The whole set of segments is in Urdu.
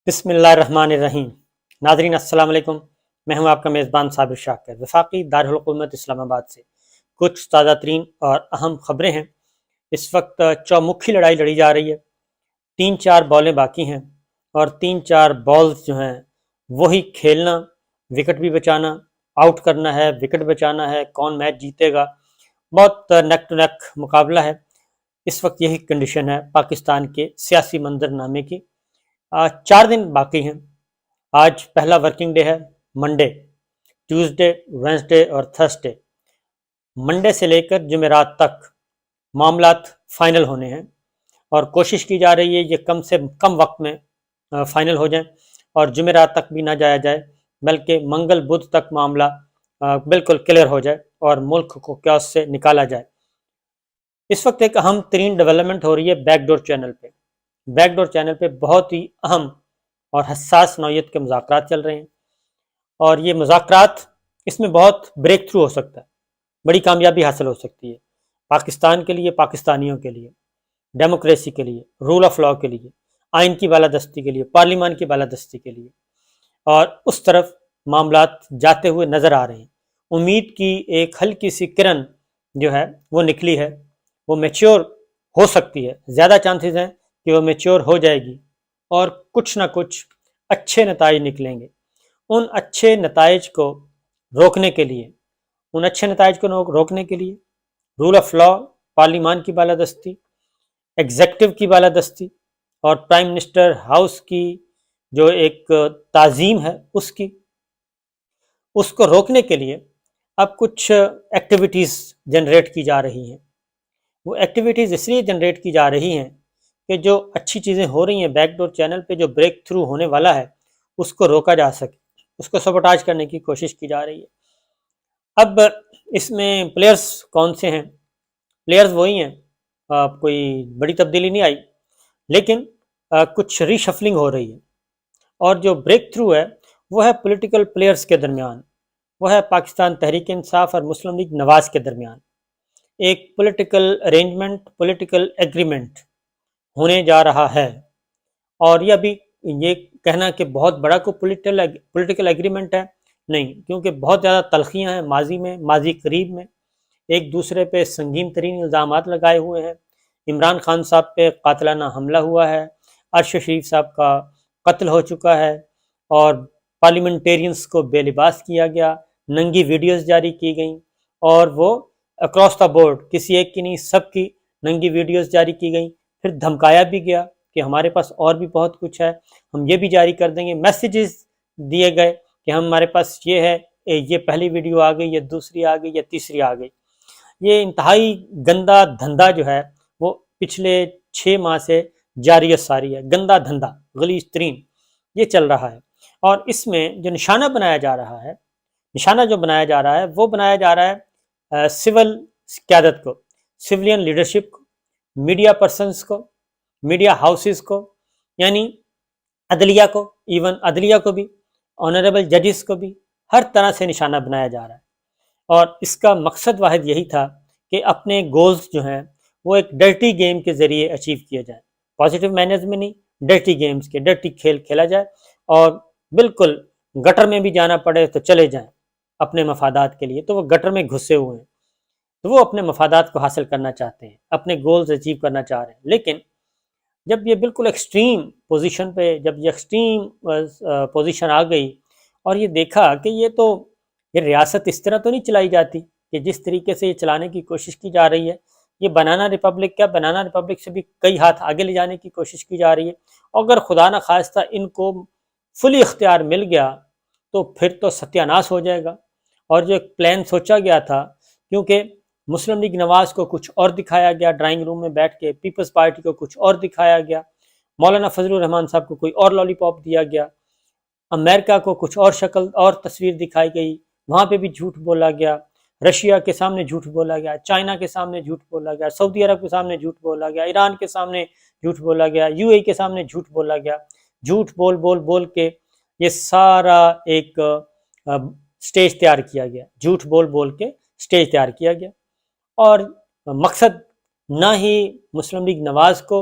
بسم اللہ الرحمن الرحیم۔ ناظرین السلام علیکم، میں ہوں آپ کا میزبان صابر شاکر۔ وفاقی دارالحکومت اسلام آباد سے کچھ تازہ ترین اور اہم خبریں ہیں۔ اس وقت چومکھی لڑائی لڑی جا رہی ہے، 3-4 بالیں باقی ہیں اور 3-4 بالز جو ہیں وہی کھیلنا، وکٹ بھی بچانا، آؤٹ کرنا ہے، وکٹ بچانا ہے، کون میچ جیتے گا، بہت نیک ٹو نیک مقابلہ ہے۔ اس وقت یہی کنڈیشن ہے پاکستان کے سیاسی منظر نامے کی۔ 4 دن باقی ہیں۔ آج پہلا ورکنگ ڈے ہے، منڈے، ٹیوزڈے، وینسڈے اور تھرسڈے۔ منڈے سے لے کر جمعرات تک معاملات فائنل ہونے ہیں اور کوشش کی جا رہی ہے یہ کم سے کم وقت میں فائنل ہو جائیں اور جمعرات تک بھی نہ جایا جائے، بلکہ منگل بدھ تک معاملہ بالکل کلیئر ہو جائے اور ملک کو کیوس سے نکالا جائے۔ اس وقت ایک اہم ترین ڈیولپمنٹ ہو رہی ہے بیک ڈور چینل پہ۔ بیک ڈور چینل پہ بہت ہی اہم اور حساس نوعیت کے مذاکرات چل رہے ہیں اور یہ مذاکرات، اس میں بہت بریک تھرو ہو سکتا ہے، بڑی کامیابی حاصل ہو سکتی ہے پاکستان کے لیے، پاکستانیوں کے لیے، ڈیموکریسی کے لیے، رول آف لاء کے لیے، آئین کی بالادستی کے لیے، پارلیمان کی بالادستی کے لیے، اور اس طرف معاملات جاتے ہوئے نظر آ رہے ہیں۔ امید کی ایک ہلکی سی کرن جو ہے وہ نکلی ہے، وہ میچور ہو سکتی ہے، زیادہ چانسز ہیں کہ وہ میچور ہو جائے گی اور کچھ نہ کچھ اچھے نتائج نکلیں گے۔ ان اچھے نتائج کو روکنے کے لیے رول آف لاء، پارلیمان کی بالادستی، ایگزیکٹو کی بالادستی اور پرائم منسٹر ہاؤس کی جو ایک تعظیم ہے اس کو روکنے کے لیے اب کچھ ایکٹیویٹیز جنریٹ کی جا رہی ہیں۔ وہ ایکٹیویٹیز اس لیے جنریٹ کی جا رہی ہیں کہ جو اچھی چیزیں ہو رہی ہیں بیک ڈور چینل پہ، جو بریک تھرو ہونے والا ہے اس کو روکا جا سکے، اس کو سبوٹاج کرنے کی کوشش کی جا رہی ہے۔ اب اس میں پلیئرز کون سے ہیں؟ پلیئرز وہی ہیں، کوئی بڑی تبدیلی نہیں آئی، لیکن کچھ ری شفلنگ ہو رہی ہے اور جو بریک تھرو ہے وہ ہے پولیٹیکل پلیئرز کے درمیان، وہ ہے پاکستان تحریک انصاف اور مسلم لیگ نواز کے درمیان۔ ایک پولیٹیکل ارینجمنٹ، پولیٹیکل ایگریمنٹ ہونے جا رہا ہے، اور یہ کہنا کہ بہت بڑا کوئی پولیٹیکل ایگریمنٹ ہے، نہیں، کیونکہ بہت زیادہ تلخیاں ہیں ماضی قریب میں، ایک دوسرے پہ سنگین ترین الزامات لگائے ہوئے ہیں۔ عمران خان صاحب پہ قاتلانہ حملہ ہوا ہے، ارشد شریف صاحب کا قتل ہو چکا ہے اور پارلیمنٹیرینز کو بے لباس کیا گیا، ننگی ویڈیوز جاری کی گئیں اور وہ اکراس دا بورڈ، کسی ایک کی نہیں، سب کی ننگی ویڈیوز جاری کی گئیں۔ پھر دھمکایا بھی گیا کہ ہمارے پاس اور بھی بہت کچھ ہے، ہم یہ بھی جاری کر دیں گے۔ میسیجز دیے گئے کہ ہمارے پاس یہ ہے، یہ پہلی ویڈیو آ گئی، یہ دوسری آ گئی، یہ تیسری آ گئی۔ یہ انتہائی گندا دھندا جو ہے وہ پچھلے 6 ماہ سے جاری و ساری ہے، گندا دھندا، غلیظ ترین یہ چل رہا ہے۔ اور اس میں جو نشانہ بنایا جا رہا ہے وہ بنایا جا رہا ہے سول قیادت کو، سویلین لیڈرشپ کو، میڈیا پرسنز کو، میڈیا ہاؤسز کو، یعنی عدلیہ کو، ایون عدلیہ کو بھی، آنریبل ججز کو بھی، ہر طرح سے نشانہ بنایا جا رہا ہے۔ اور اس کا مقصد واحد یہی تھا کہ اپنے گولز جو ہیں وہ ایک ڈرٹی گیم کے ذریعے اچیو کیا جائے، پازیٹیو مینرز میں نہیں، ڈرٹی گیمز کے، ڈرٹی کھیل کھیلا جائے اور بالکل گٹر میں بھی جانا پڑے تو چلے جائیں اپنے مفادات کے لیے۔ تو وہ گٹر میں گھسے ہوئے ہیں، تو وہ اپنے مفادات کو حاصل کرنا چاہتے ہیں، اپنے گولز اچیو کرنا چاہ رہے ہیں۔ لیکن جب یہ بالکل ایکسٹریم پوزیشن آ گئی اور یہ دیکھا کہ یہ ریاست اس طرح تو نہیں چلائی جاتی کہ جس طریقے سے یہ چلانے کی کوشش کی جا رہی ہے، یہ بنانا ریپبلک سے بھی کئی ہاتھ آگے لے جانے کی کوشش کی جا رہی ہے۔ اور اگر خدا نہ خواستہ ان کو فلی اختیار مل گیا تو پھر تو ستیہ ناش ہو جائے گا۔ اور جو ایک پلان سوچا گیا تھا، کیونکہ مسلم لیگ نواز کو کچھ اور دکھایا گیا ڈرائنگ روم میں بیٹھ کے، پیپلز پارٹی کو کچھ اور دکھایا گیا، مولانا فضل الرحمان صاحب کو کوئی اور لالی پاپ دیا گیا، امریکہ کو کچھ اور شکل اور تصویر دکھائی گئی، وہاں پہ بھی جھوٹ بولا گیا، رشیا کے سامنے جھوٹ بولا گیا، چائنا کے سامنے جھوٹ بولا گیا، سعودی عرب کے سامنے جھوٹ بولا گیا، ایران کے سامنے جھوٹ بولا گیا، یو اے کے سامنے جھوٹ بولا گیا۔ جھوٹ بول کے یہ سارا ایک سٹیج تیار کیا گیا، جھوٹ بول کے سٹیج تیار کیا گیا، اور مقصد نہ ہی مسلم لیگ نواز کو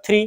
3,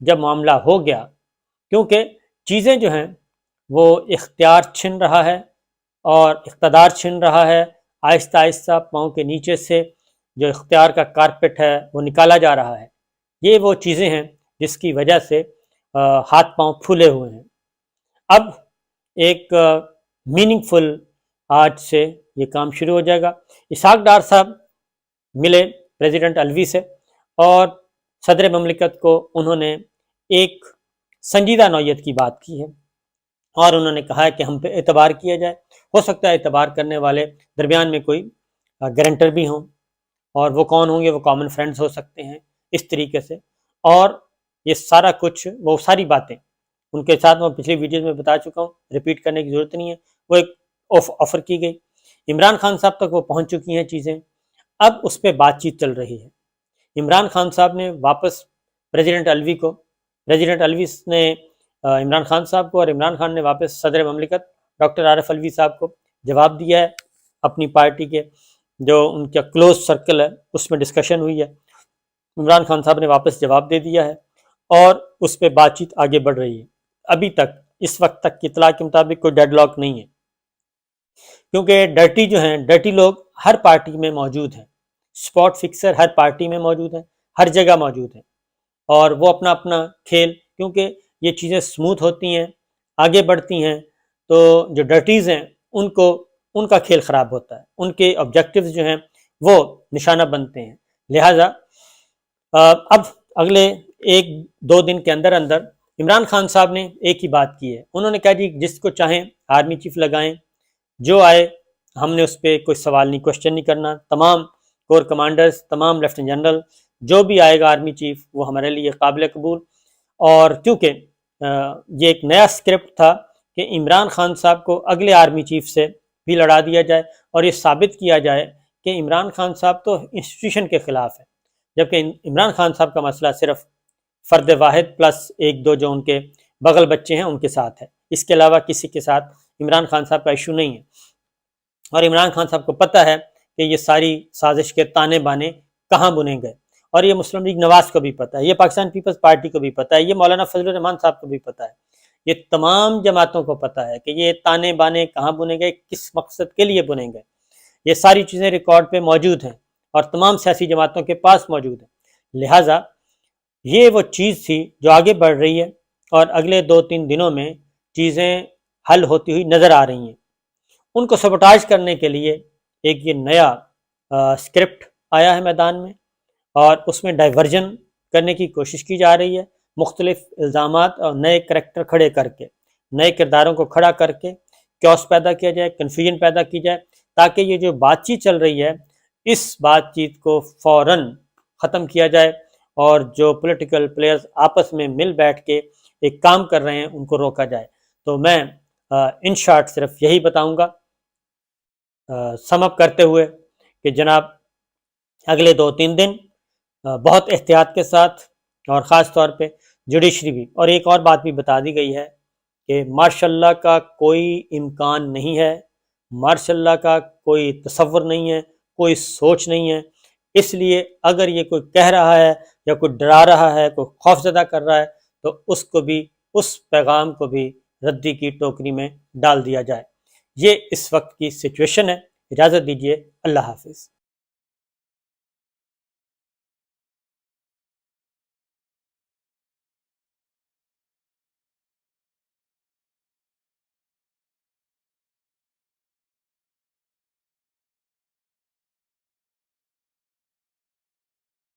جب معاملہ ہو گیا، کیونکہ چیزیں جو ہیں وہ اختیار چھن رہا ہے اور اقتدار چھن رہا ہے، آہستہ آہستہ پاؤں کے نیچے سے جو اختیار کا کارپیٹ ہے وہ نکالا جا رہا ہے۔ یہ وہ چیزیں ہیں جس کی وجہ سے ہاتھ پاؤں پھولے ہوئے ہیں۔ اب ایک میننگ فل آج سے یہ کام شروع ہو جائے گا۔ اسحاق ڈار صاحب ملے پریزیڈنٹ الوی سے اور صدر مملکت کو انہوں نے ایک سنجیدہ نوعیت کی بات کی ہے اور انہوں نے کہا ہے کہ ہم پہ اعتبار کیا جائے۔ ہو سکتا ہے اعتبار کرنے والے درمیان میں کوئی گارنٹر بھی ہوں، اور وہ کون ہوں گے؟ وہ کامن فرینڈز ہو سکتے ہیں اس طریقے سے۔ اور یہ سارا کچھ، وہ ساری باتیں ان کے ساتھ میں پچھلی ویڈیوز میں بتا چکا ہوں، ریپیٹ کرنے کی ضرورت نہیں ہے۔ وہ ایک آفر کی گئی، عمران خان صاحب تک وہ پہنچ چکی ہیں چیزیں، اب اس پہ بات چیت چل رہی ہے۔ عمران خان صاحب نے واپس پریزیڈنٹ الوی نے عمران خان صاحب کو، اور عمران خان نے واپس صدر مملکت ڈاکٹر عارف الوی صاحب کو جواب دیا ہے۔ اپنی پارٹی کے جو ان کا کلوز سرکل ہے اس میں ڈسکشن ہوئی ہے، عمران خان صاحب نے واپس جواب دے دیا ہے اور اس پہ بات چیت آگے بڑھ رہی ہے۔ ابھی تک اس وقت تک کی اطلاع کے مطابق کوئی ڈیڈ لاک نہیں ہے، کیونکہ ڈرٹی لوگ ہر پارٹی میں موجود ہیں، اسپاٹ فکسر ہر پارٹی میں موجود ہیں، ہر جگہ موجود ہیں، اور وہ اپنا اپنا کھیل، کیونکہ یہ چیزیں سموتھ ہوتی ہیں، آگے بڑھتی ہیں، تو جو ڈرٹیز ہیں ان کا کھیل خراب ہوتا ہے، ان کے آبجیکٹیوز جو ہیں وہ نشانہ بنتے ہیں۔ لہٰذا اب اگلے 1-2 دن کے اندر عمران خان صاحب نے ایک ہی بات کی ہے، انہوں نے کہا جی جس کو چاہیں آرمی چیف لگائیں، جو آئے ہم نے اس پہ کوئی سوال نہیں، کوشچن نہیں کرنا، تمام کور کمانڈرز، تمام لیفٹنٹ جنرل، جو بھی آئے گا آرمی چیف وہ ہمارے لیے قابل قبول۔ اور کیونکہ یہ ایک نیا اسکرپٹ تھا کہ عمران خان صاحب کو اگلے آرمی چیف سے بھی لڑا دیا جائے اور یہ ثابت کیا جائے کہ عمران خان صاحب تو انسٹیٹیوشن کے خلاف ہے، جبکہ عمران خان صاحب کا مسئلہ صرف فرد واحد پلس 1-2 جو ان کے بغل بچے ہیں ان کے ساتھ ہے، اس کے علاوہ کسی کے ساتھ عمران خان صاحب کا ایشو نہیں ہے۔ اور عمران خان صاحب کو پتہ ہے کہ یہ ساری سازش کے تانے بانے کہاں بنے گئے، اور یہ مسلم لیگ نواز کو بھی پتہ ہے، یہ پاکستان پیپلز پارٹی کو بھی پتہ ہے، یہ مولانا فضل الرحمان صاحب کو بھی پتہ ہے، یہ تمام جماعتوں کو پتہ ہے کہ یہ تانے بانے کہاں بنے گئے، کس مقصد کے لیے بنے گئے۔ یہ ساری چیزیں ریکارڈ پہ موجود ہیں اور تمام سیاسی جماعتوں کے پاس موجود ہیں۔ لہٰذا یہ وہ چیز تھی جو آگے بڑھ رہی ہے اور اگلے 2-3 دنوں میں چیزیں حل ہوتی ہوئی نظر آ رہی ہیں۔ ان کو سبوٹاج کرنے کے لیے ایک یہ نیا اسکرپٹ آیا ہے میدان میں، اور اس میں ڈائیورژن کرنے کی کوشش کی جا رہی ہے، مختلف الزامات اور نئے کریکٹر کھڑے کر کے، نئے کرداروں کو کھڑا کر کے کیوس پیدا کیا جائے، کنفیوژن پیدا کی جائے، تاکہ یہ جو بات چیت چل رہی ہے اس بات چیت کو فوراً ختم کیا جائے، اور جو پولیٹیکل پلیئرز آپس میں مل بیٹھ کے ایک کام کر رہے ہیں ان کو روکا جائے۔ تو میں ان شارٹ صرف یہی بتاؤں گا سم اپ کرتے ہوئے کہ جناب اگلے 2-3 دن بہت احتیاط کے ساتھ، اور خاص طور پہ جوڈیشری بھی، اور ایک اور بات بھی بتا دی گئی ہے کہ مارشل لاء کا کوئی امکان نہیں ہے، مارشل لاء کا کوئی تصور نہیں ہے، کوئی سوچ نہیں ہے۔ اس لیے اگر یہ کوئی کہہ رہا ہے یا کوئی ڈرا رہا ہے، کوئی خوف زدہ کر رہا ہے، تو اس کو بھی، اس پیغام کو بھی ردی کی ٹوکری میں ڈال دیا جائے۔ یہ اس وقت کی سچویشن ہے۔ اجازت دیجیے، اللہ حافظ۔